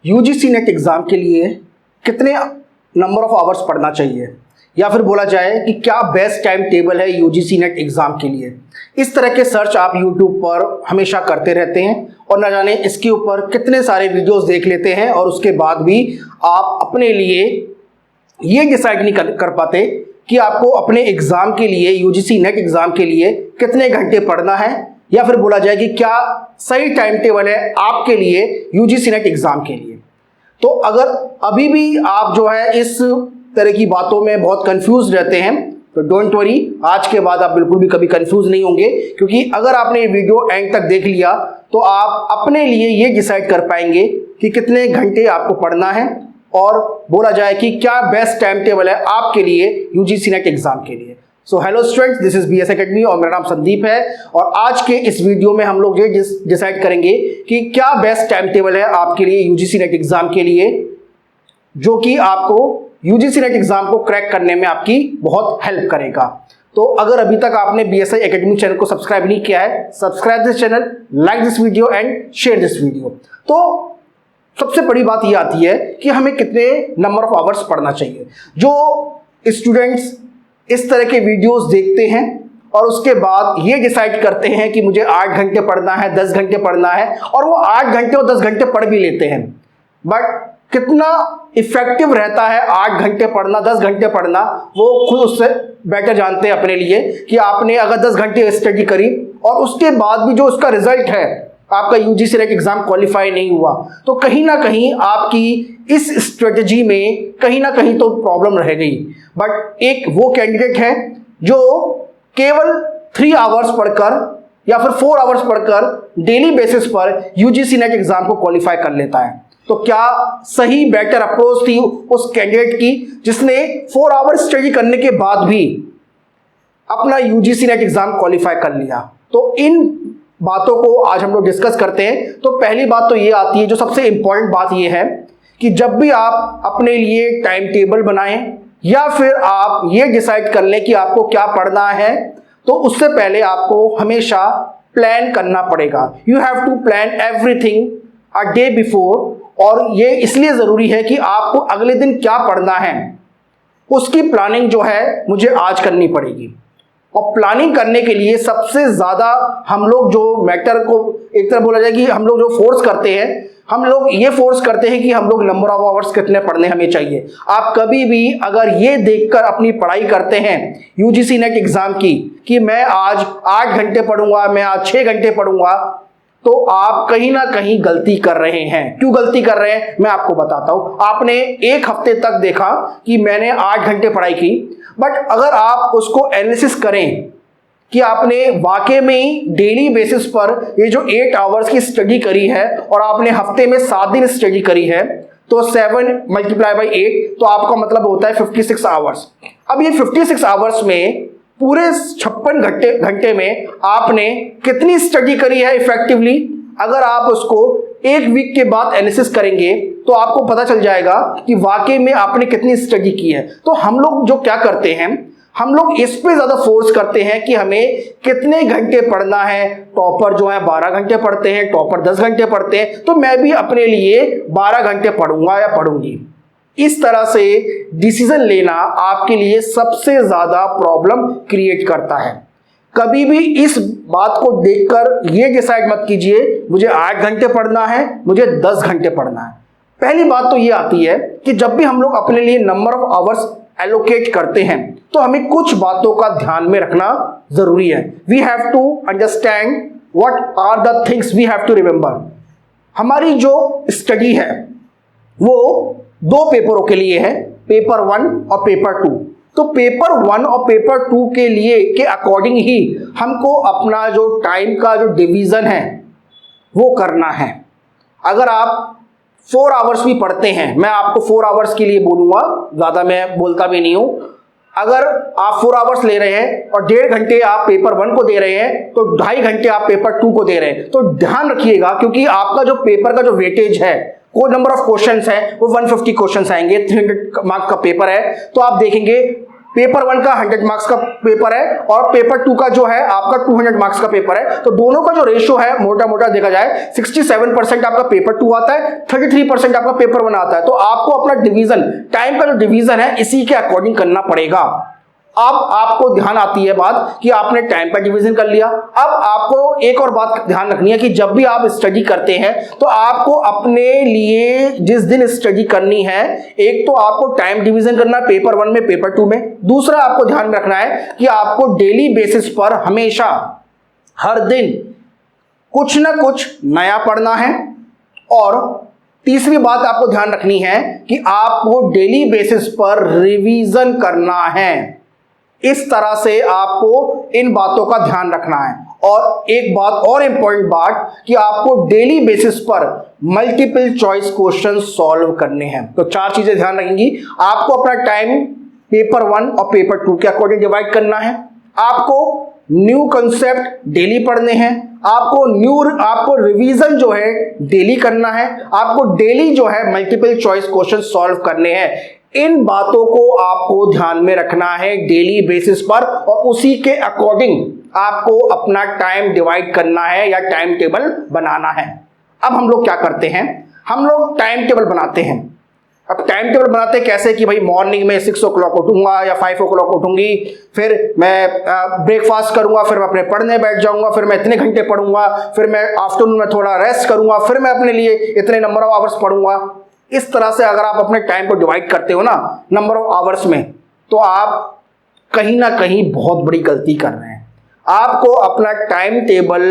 UGC net exam के लिए कितने नंबर ऑफ आवर्स पढ़ना चाहिए, या फिर बोला जाए कि क्या बेस्ट टाइम टेबल है यूजीसी नेट एग्ज़ाम के लिए। इस तरह के सर्च आप यूट्यूब पर हमेशा करते रहते हैं और न जाने इसके ऊपर कितने सारे वीडियोस देख लेते हैं और उसके बाद भी आप अपने लिए ये डिसाइड नहीं कर पाते कि आपको अपने एग्ज़ाम के लिए, यूजीसी नेट एग्ज़ाम के लिए कितने घंटे पढ़ना है, या फिर बोला जाए कि क्या सही टाइम टेबल है आपके लिए यूजीसी नेट एग्ज़ाम के लिए। तो अगर अभी भी आप जो है इस तरह की बातों में बहुत कंफ्यूज रहते हैं तो डोंट वरी, आज के बाद आप बिल्कुल भी कभी कंफ्यूज नहीं होंगे, क्योंकि अगर आपने ये वीडियो एंड तक देख लिया तो आप अपने लिए ये डिसाइड कर पाएंगे कि कितने घंटे आपको पढ़ना है और बोला जाए कि क्या बेस्ट टाइम टेबल है आपके लिए यूजीसी नेट एग्ज़ाम के लिए। So hello students, this is BS academy और मेरा नाम संदीप है और आज के इस वीडियो में हम लोग ये डिसाइड करेंगे कि क्या बेस्ट टाइम टेबल है आपके लिए यूजीसी नेट एग्ज़ाम के लिए, जो कि आपको यूजीसी नेट एग्ज़ाम को क्रैक करने में आपकी बहुत हेल्प करेगा। तो अगर अभी तक आपने बीएसआई एकेडमी चैनल को सब्सक्राइब नहीं किया है, subscribe this channel, like this video and share this video. तो सबसे बड़ी बात ये आती है कि हमें कितने नंबर ऑफ आवर्स पढ़ना चाहिए। जो स्टूडेंट्स इस तरह के वीडियोस देखते हैं और उसके बाद ये डिसाइड करते हैं कि मुझे 8 घंटे पढ़ना है, 10 घंटे पढ़ना है, और वो 8 घंटे और 10 घंटे पढ़ भी लेते हैं, बट कितना इफेक्टिव रहता है 8 घंटे पढ़ना, 10 घंटे पढ़ना, वो खुद उससे बेटर जानते हैं अपने लिए। कि आपने अगर 10 घंटे स्टडी करी और उसके बाद भी जो उसका रिजल्ट है, आपका यूजीसी नेट एग्ज़ाम क्वालिफाई नहीं हुआ, तो कहीं ना कहीं आपकी इस स्ट्रेटजी में कहीं ना कहीं तो प्रॉब्लम रह गई। बट एक वो कैंडिडेट है जो केवल 3 आवर्स पढ़कर या फिर 4 आवर्स पढ़कर डेली बेसिस पर यूजीसी नेट एग्ज़ाम को क्वालिफाई कर लेता है। तो क्या सही बेटर अप्रोच थी उस कैंडिडेट की जिसने 4 आवर्स स्टडी करने के बाद भी अपना यूजीसी नेट एग्ज़ाम क्वालिफाई कर लिया? तो इन बातों को आज हम लोग डिस्कस करते हैं। तो पहली बात तो ये आती है, जो सबसे इंपॉर्टेंट बात ये है कि जब भी आप अपने लिए टाइम टेबल बनाएं या फिर आप ये डिसाइड कर लें कि आपको क्या पढ़ना है, तो उससे पहले आपको हमेशा प्लान करना पड़ेगा। You have to plan everything a day before. और ये इसलिए ज़रूरी है कि आपको अगले दिन क्या पढ़ना है उसकी प्लानिंग जो है मुझे आज करनी पड़ेगी। और प्लानिंग करने के लिए सबसे ज़्यादा हम लोग जो मैटर को एक तरह बोला जाए कि हम लोग जो फोर्स करते हैं, हम लोग ये फोर्स करते हैं कि हम लोग नंबर ऑफ आवर्स कितने पढ़ने हमें चाहिए। आप कभी भी अगर ये देखकर अपनी पढ़ाई करते हैं यूजीसी नेट एग्ज़ाम की कि मैं आज 8 घंटे पढ़ूंगा, मैं आज 6 घंटे पढ़ूंगा, तो आप कहीं ना कहीं गलती कर रहे हैं। क्यों गलती कर रहे हैं मैं आपको बताता हूं। आपने एक हफ्ते तक देखा कि मैंने 8 घंटे पढ़ाई की, बट अगर आप उसको एनालिसिस करें कि आपने वाकई में ही डेली बेसिस पर ये जो 8 आवर्स की स्टडी करी है और आपने हफ्ते में 7 दिन स्टडी करी है, तो 7 × 8 तो आपका मतलब होता है 56 आवर्स। अब ये 56 आवर्स में पूरे 56 घंटे में आपने कितनी स्टडी करी है इफेक्टिवली? अगर आप उसको एक वीक के बाद एनालिसिस करेंगे तो आपको पता चल जाएगा कि वाकई में आपने कितनी स्टडी की है। तो हम लोग जो क्या करते हैं, हम लोग इस पे ज़्यादा फोर्स करते हैं कि हमें कितने घंटे पढ़ना है। टॉपर जो है 12 घंटे पढ़ते हैं, टॉपर 10 घंटे पढ़ते हैं, तो मैं भी अपने लिए 12 घंटे पढ़ूंगा या पढ़ूंगी। इस तरह से डिसीजन लेना आपके लिए सबसे ज़्यादा प्रॉब्लम क्रिएट करता है। कभी भी इस बात को देखकर ये डिसाइड मत कीजिए मुझे 8 घंटे पढ़ना है, मुझे 10 घंटे पढ़ना है। पहली बात तो ये आती है कि जब भी हम लोग अपने लिए नंबर ऑफ आवर्स एलोकेट करते हैं तो हमें कुछ बातों का ध्यान में रखना जरूरी है। We have to understand what are the things we have to remember. हमारी जो स्टडी है वो 2 पेपरों के लिए है, पेपर 1 और पेपर 2। तो पेपर 1 और पेपर 2 के लिए के अकॉर्डिंग ही हमको अपना जो टाइम का जो डिवीज़न है वो करना है। अगर आप 4 आवर्स भी पढ़ते हैं, मैं आपको 4 आवर्स के लिए बोलूँगा, ज़्यादा मैं बोलता भी नहीं हूँ। अगर आप 4 आवर्स ले रहे हैं और 1.5 घंटे आप पेपर 1 को दे रहे हैं, तो 2.5 घंटे आप पेपर 2 को दे रहे हैं, तो ध्यान रखिएगा, क्योंकि आपका जो पेपर का जो वेटेज है, वो नंबर ऑफ क्वेश्चंस है वो 150 क्वेश्चंस आएंगे, 300 मार्क का पेपर है। तो आप देखेंगे पेपर 1 का 100 मार्क्स का पेपर है और पेपर 2 का जो है आपका 200 मार्क्स का पेपर है, तो दोनों का जो रेशियो है मोटा मोटा देखा जाए 67% आपका पेपर 2 आता है, 33% आपका पेपर 1 आता है। तो आपको अपना डिवीजन, टाइम का जो डिवीजन है इसी के अकॉर्डिंग करना पड़ेगा। अब आपको ध्यान आती है बात कि आपने टाइम का डिवीजन कर लिया। अब आपको एक और बात ध्यान रखनी है कि जब भी आप स्टडी करते हैं तो आपको अपने लिए जिस दिन स्टडी करनी है, एक तो आपको टाइम डिवीजन करना है पेपर 1 में, पेपर 2 में। दूसरा आपको ध्यान रखना है कि आपको डेली बेसिस पर हमेशा हर दिन कुछ ना कुछ नया पढ़ना है। और तीसरी बात आपको ध्यान रखनी है कि आपको डेली बेसिस पर रिवीजन करना है। इस तरह से आपको इन बातों का ध्यान रखना है। और एक बात और इंपॉर्टेंट बात कि आपको डेली बेसिस पर मल्टीपल चॉइस क्वेश्चन सॉल्व करने हैं। तो 4 चीजें ध्यान रखेंगी। आपको अपना टाइम पेपर 1 और पेपर 2 के अकॉर्डिंग डिवाइड करना है। आपको न्यू कंसेप्ट डेली पढ़ने हैं। आपको रिवीजन जो है डेली करना है। आपको डेली जो है मल्टीपल चॉइस क्वेश्चन सॉल्व करने हैं। इन बातों को आपको ध्यान में रखना है डेली बेसिस पर और उसी के अकॉर्डिंग आपको अपना टाइम डिवाइड करना है या टाइम टेबल बनाना है। अब हम लोग क्या करते हैं, हम लोग टाइम टेबल बनाते हैं। अब टाइम टेबल बनाते कैसे कि भाई मॉर्निंग में 6 o'clock उठूंगा या 5 o'clock उठूंगी, फिर मैं ब्रेकफास्ट करूंगा, फिर मैं अपने पढ़ने बैठ जाऊंगा, फिर मैं इतने घंटे पढ़ूंगा, फिर मैं आफ्टरनून में थोड़ा रेस्ट करूंगा, फिर मैं अपने लिए इतने नंबर ऑफ आवर्स पढ़ूंगा। इस तरह से अगर आप अपने टाइम को डिवाइड करते हो ना नंबर ऑफ आवर्स में, तो आप कहीं ना कहीं बहुत बड़ी गलती कर रहे हैं। आपको अपना टाइम टेबल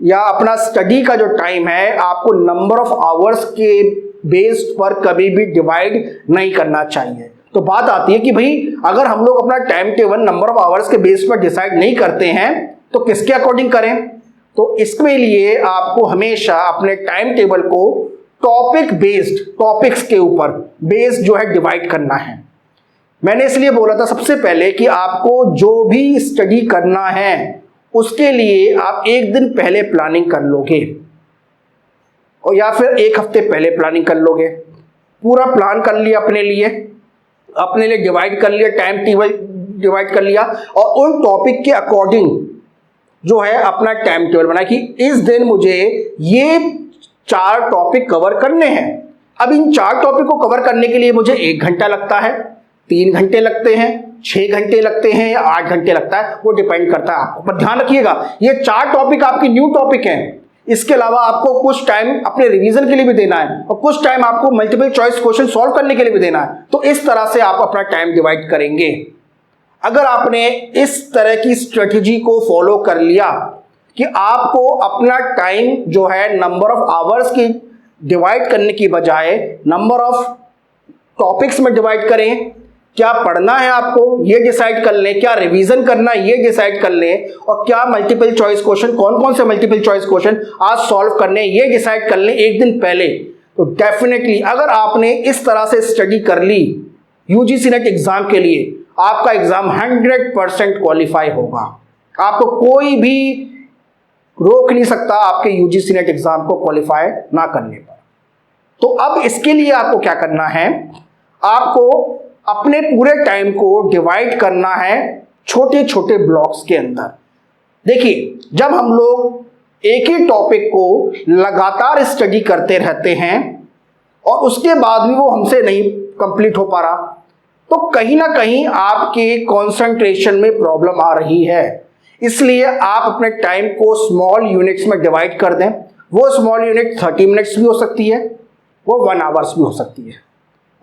या अपना स्टडी का जो टाइम है आपको नंबर ऑफ आवर्स के बेस पर कभी भी डिवाइड नहीं करना चाहिए। तो बात आती है कि भाई अगर हम लोग अपना time table number of hours के बेस पर डिसाइड नहीं करते हैं तो किसके अकॉर्डिंग करें। तो इसके लिए आपको हमेशा अपने टाइम टेबल को टॉपिक बेस्ड, टॉपिक्स के ऊपर बेस्ड जो है डिवाइड करना है। मैंने इसलिए बोला था सबसे पहले कि आपको जो भी स्टडी करना है उसके लिए आप एक दिन पहले प्लानिंग कर लोगे और या फिर एक हफ्ते पहले प्लानिंग कर लोगे। पूरा प्लान कर लिया अपने लिए डिवाइड कर लिया, टाइम टेबल डिवाइड कर लिया और उन टॉपिक के अकॉर्डिंग जो है अपना टाइम टेबल बना कि इस दिन मुझे ये 4 टॉपिक कवर करने हैं। अब इन 4 टॉपिक को कवर करने के लिए मुझे 1 घंटा लगता है, 3 घंटे लगते हैं, 6 घंटे लगते हैं या 8 घंटे लगता है, वो डिपेंड करता है आपको। पर ध्यान रखिएगा ये 4 टॉपिक आपकी न्यू टॉपिक हैं। इसके अलावा आपको कुछ टाइम अपने रिवीजन के लिए भी देना है और कुछ टाइम आपको मल्टीपल चॉइस क्वेश्चन सॉल्व करने के लिए भी देना है। तो इस तरह से आप अपना टाइम डिवाइड करेंगे। अगर आपने इस तरह की स्ट्रेटजी को फॉलो कर लिया कि आपको अपना टाइम जो है नंबर ऑफ आवर्स की डिवाइड करने की बजाय नंबर ऑफ टॉपिक्स में डिवाइड करें, क्या पढ़ना है आपको ये डिसाइड कर लें, क्या रिवीजन करना है ये डिसाइड कर लें और क्या मल्टीपल चॉइस क्वेश्चन, कौन कौन से मल्टीपल चॉइस क्वेश्चन आज सॉल्व करने ये डिसाइड कर लें एक दिन पहले, तो डेफिनेटली अगर आपने इस तरह से स्टडी कर ली यूजीसी नेट एग्जाम के लिए, आपका एग्जाम 100% क्वालिफाई होगा। आपको कोई भी रोक नहीं सकता आपके यूजीसी नेट एग्जाम को क्वालिफाई ना करने पर। तो अब इसके लिए आपको क्या करना है, आपको अपने पूरे टाइम को डिवाइड करना है छोटे छोटे ब्लॉक्स के अंदर। देखिए जब हम लोग एक ही टॉपिक को लगातार स्टडी करते रहते हैं और उसके बाद भी वो हमसे नहीं कंप्लीट हो पा रहा, तो कहीं ना कहीं आपके कंसंट्रेशन में प्रॉब्लम आ रही है। इसलिए आप अपने टाइम को स्मॉल यूनिट्स में डिवाइड कर दें। वो स्मॉल यूनिट 30 मिनट्स भी हो सकती है, वो 1 आवर्स भी हो सकती है।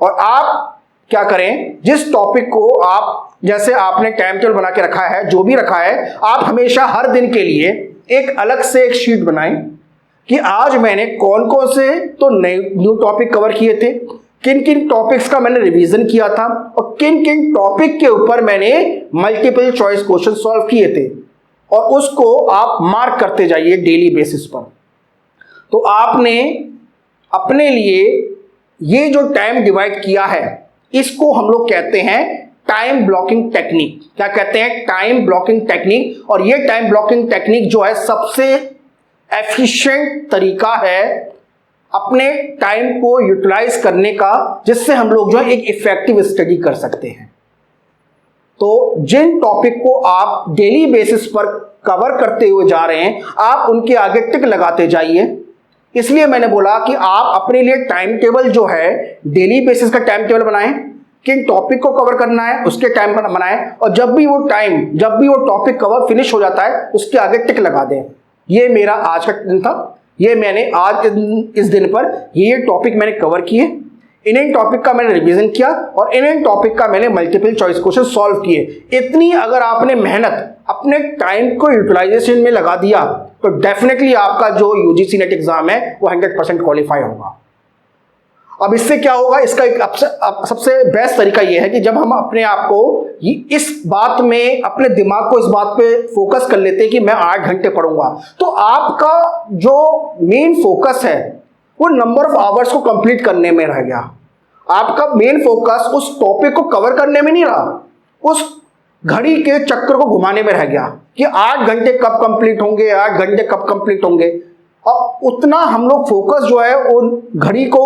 और आप क्या करें, जिस टॉपिक को आप जैसे आपने टाइम टेबल बना के रखा है, जो भी रखा है, आप हमेशा हर दिन के लिए एक अलग से एक शीट बनाएं कि आज मैंने कौन कौन से तो न्यू टॉपिक कवर किए थे, किन किन टॉपिक्स का मैंने रिवीजन किया था और किन किन टॉपिक के ऊपर मैंने मल्टीपल चॉइस क्वेश्चन सॉल्व किए थे, और उसको आप मार्क करते जाइए डेली बेसिस पर। तो आपने अपने लिए ये जो टाइम डिवाइड किया है इसको हम लोग कहते हैं टाइम ब्लॉकिंग टेक्निक। क्या कहते हैं? Time blocking technique. और ये टाइम ब्लॉकिंग टेक्निक जो है सबसे एफिशिएंट तरीका है अपने टाइम को यूटिलाइज करने का, जिससे हम लोग जो है एक इफेक्टिव स्टडी कर सकते हैं। तो जिन टॉपिक को आप डेली बेसिस पर कवर करते हुए जा रहे हैं, आप उनके आगे टिक लगाते जाइए। इसलिए मैंने बोला कि आप अपने लिए टाइम टेबल जो है डेली बेसिस का टाइम टेबल बनाएं, किन टॉपिक को कवर करना है उसके टाइम पर बनाएं, और जब भी वो टॉपिक कवर फिनिश हो जाता है उसके आगे टिक लगा दें। ये मेरा आज का दिन था। ये मैंने आज इस दिन पर ये टॉपिक मैंने कवर किए, इन टॉपिक का मैंने रिवीजन किया और इन टॉपिक का मैंने मल्टीपल चॉइस क्वेश्चन सॉल्व किए। इतनी अगर आपने मेहनत अपने टाइम को यूटिलाइजेशन में लगा दिया तो डेफिनेटली आपका जो यूजीसी नेट एग्जाम है वो 100% क्वालिफाई होगा। अब इससे क्या होगा, इसका एक सबसे बेस्ट तरीका यह है कि जब हम अपने आप को इस बात में, अपने दिमाग को इस बात पे फोकस कर लेते हैं कि मैं 8 घंटे पढ़ूंगा, तो आपका जो मेन फोकस है वो नंबर ऑफ आवर्स को कंप्लीट करने में रह गया। आपका मेन फोकस उस टॉपिक को कवर करने में नहीं रहा, उस घड़ी के चक्कर को घुमाने में रह गया कि 8 घंटे कब कंप्लीट होंगे, 8 घंटे कब कंप्लीट होंगे। और उतना हम लोग फोकस जो है उन घड़ी को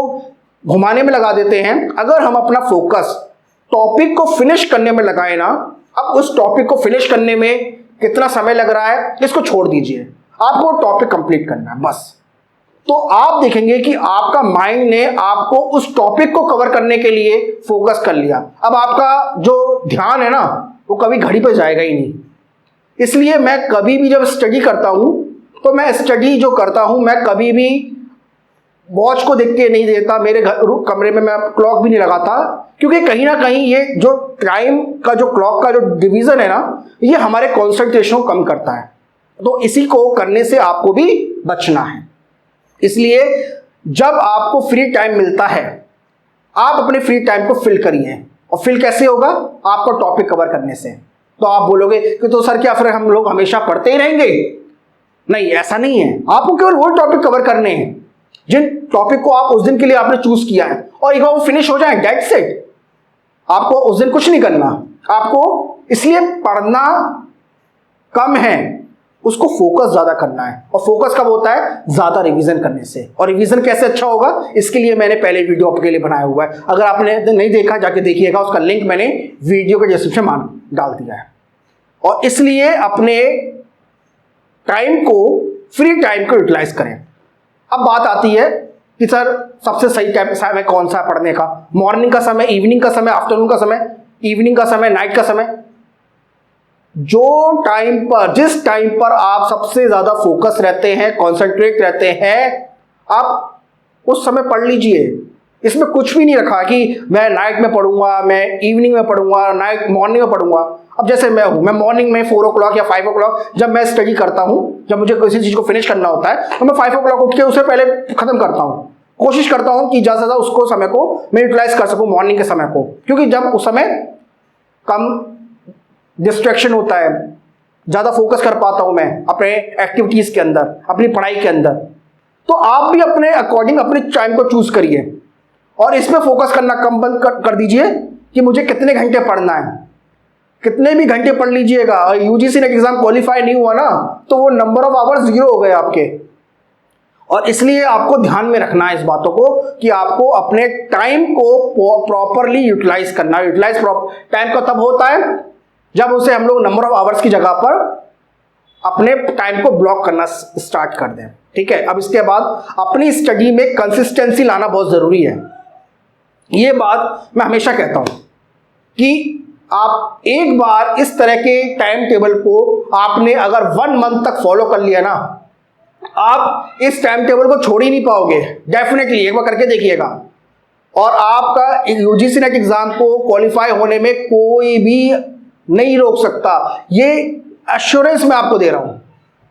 घुमाने में लगा देते हैं। अगर हम अपना फोकस टॉपिक को फिनिश करने में लगाए ना, अब उस टॉपिक को फिनिश करने में कितना समय लग रहा है इसको छोड़ दीजिए, आपको टॉपिक कंप्लीट करना है बस। तो आप देखेंगे कि आपका माइंड ने आपको उस टॉपिक को कवर करने के लिए फोकस कर लिया। अब आपका जो ध्यान है ना वो कभी घड़ी पर जाएगा ही नहीं। इसलिए मैं कभी भी जब स्टडी करता हूं तो मैं स्टडी जो करता हूं मैं कभी भी वॉच को देख के नहीं देता, मेरे कमरे में मैं क्लॉक भी नहीं लगाता, क्योंकि कहीं ना कहीं ये जो टाइम का जो क्लॉक का जो डिवीजन है ना ये हमारे कॉन्सेंट्रेशन को कम करता है। तो इसी को करने से आपको भी बचना है। इसलिए जब आपको फ्री टाइम मिलता है आप अपने फ्री टाइम को फिल करिए। और फिल कैसे होगा? आपको टॉपिक कवर करने से। तो आप बोलोगे कि तो सर क्या फिर हम लोग हमेशा पढ़ते ही रहेंगे? नहीं, ऐसा नहीं है। आपको केवल वो टॉपिक कवर करने हैं जिन टॉपिक को आप उस दिन के लिए आपने चूज किया है, और एक बार वो फिनिश हो जाए दैट्स इट। आपको उस दिन कुछ नहीं करना। आपको इसलिए पढ़ना कम है, उसको फोकस ज्यादा करना है। और फोकस कब होता है? ज्यादा रिवीजन करने से। और रिवीजन कैसे अच्छा होगा इसके लिए मैंने पहले वीडियो आपके लिए बनाया हुआ है। अगर आपने नहीं देखा जाके देखिएगा, उसका लिंक मैंने वीडियो के डिस्क्रिप्शन में डाल दिया है। और इसलिए अपने टाइम को, फ्री टाइम को यूटिलाइज करें। अब बात आती है कि सर सबसे सही टाइम समय कौन सा है पढ़ने का? मॉर्निंग का समय, इवनिंग का समय, आफ्टरनून का समय, इवनिंग का समय, नाइट का समय। जो टाइम पर, जिस टाइम पर आप सबसे ज्यादा फोकस रहते हैं, कॉन्सेंट्रेट रहते हैं, आप उस समय पढ़ लीजिए। इसमें कुछ भी नहीं रखा कि मैं नाइट में पढ़ूंगा, मैं इवनिंग में पढ़ूंगा, मॉर्निंग में पढ़ूंगा। अब जैसे मैं हूं, मैं मॉर्निंग में 4 o'clock या 5 o'clock जब मैं स्टडी करता हूं, जब मुझे किसी चीज को फिनिश करना होता है तो मैं 5 o'clock उठ के उसे पहले खत्म करता हूं। कोशिश करता हूं कि ज्यादा से ज्यादा उसको समय को मैं यूटिलाइज कर सकूं, मॉर्निंग के समय को, क्योंकि जब उस समय कम डिस्ट्रैक्शन होता है, ज्यादा फोकस कर पाता हूं मैं अपने एक्टिविटीज के अंदर, अपनी पढ़ाई के अंदर। तो आप भी अपने अकॉर्डिंग अपने टाइम को चूज करिए और इसमें फोकस करना कम बंद कर दीजिए कि मुझे कितने घंटे पढ़ना है। कितने भी घंटे पढ़ लीजिएगा, यूजीसी नेट एग्जाम क्वालिफाई नहीं हुआ ना तो वो नंबर ऑफ आवर्स 0 हो गए आपके। और इसलिए आपको ध्यान में रखना है इस बातों को कि आपको अपने टाइम को प्रॉपरली यूटिलाइज करना। यूटिलाइज टाइम का तब होता है जब उसे हम लोग नंबर ऑफ आवर्स की जगह पर अपने टाइम को ब्लॉक करना स्टार्ट कर दें। ठीक है। अब इसके बाद अपनी स्टडी में कंसिस्टेंसी लाना बहुत जरूरी है। ये बात मैं हमेशा कहता हूं कि आप एक बार इस तरह के टाइम टेबल को आपने अगर 1 month तक फॉलो कर लिया ना, आप इस टाइम टेबल को छोड़ ही नहीं पाओगे। डेफिनेटली एक बार करके देखिएगा और आपका यूजीसी नेट एग्जाम को क्वालिफाई होने में कोई भी नहीं रोक सकता। ये एश्योरेंस मैं आपको दे रहा हूं।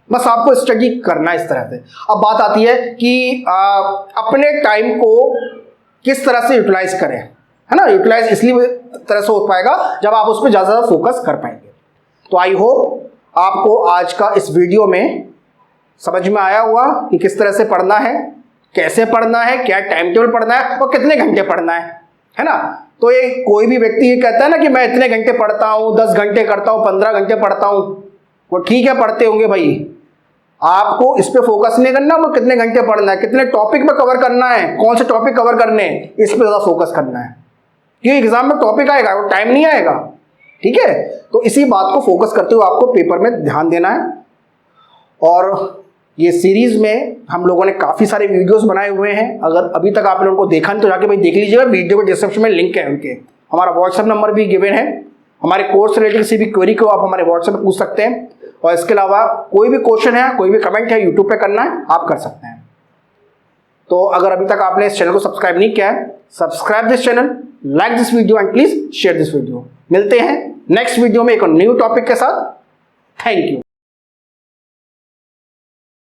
बस आपको स्टडी करना है इस तरह से। अब बात आती है कि अपने टाइम को किस तरह से यूटिलाइज करें, है ना। यूटिलाइज इसलिए तरह से हो पाएगा जब आप उस पर ज्यादा फोकस कर पाएंगे। तो आई होप आपको आज का इस वीडियो में समझ में आया हुआ कि किस तरह से पढ़ना है, कैसे पढ़ना है, क्या टाइम टेबल पढ़ना है और कितने घंटे पढ़ना है ना। तो ये कोई भी व्यक्ति ये कहता है ना कि मैं इतने घंटे पढ़ता हूं, 10 घंटे करता हूं, 15 घंटे पढ़ता हूं, वो ठीक है, पढ़ते होंगे भाई। आपको इस पे फोकस नहीं करना, वो कितने घंटे पढ़ना है, कितने टॉपिक में कवर करना है, कौन से टॉपिक कवर करने हैं, इस पे ज्यादा फोकस करना है। क्योंकि एग्जाम में टॉपिक आएगा, वो टाइम नहीं आएगा। ठीक है, तो इसी बात को फोकस करते हुए आपको पेपर में ध्यान देना है। और ये सीरीज में हम लोगों ने काफ़ी सारे वीडियोस बनाए हुए हैं, अगर अभी तक आपने उनको देखा नहीं तो जाके भाई देख लीजिएगा, वीडियो के डिस्क्रिप्शन में लिंक है उनके। हमारा व्हाट्सएप नंबर भी गिवन है, हमारे कोर्स रिलेटेड किसी भी क्वेरी को आप हमारे व्हाट्सएप पे पूछ सकते हैं। और इसके अलावा कोई भी क्वेश्चन है, कोई भी कमेंट है यूट्यूब पे करना है, आप कर सकते हैं। तो अगर अभी तक आपने इस चैनल को सब्सक्राइब नहीं किया है, subscribe this channel, like this video and please share this video. मिलते हैं नेक्स्ट वीडियो में एक न्यू टॉपिक के साथ। Thank you.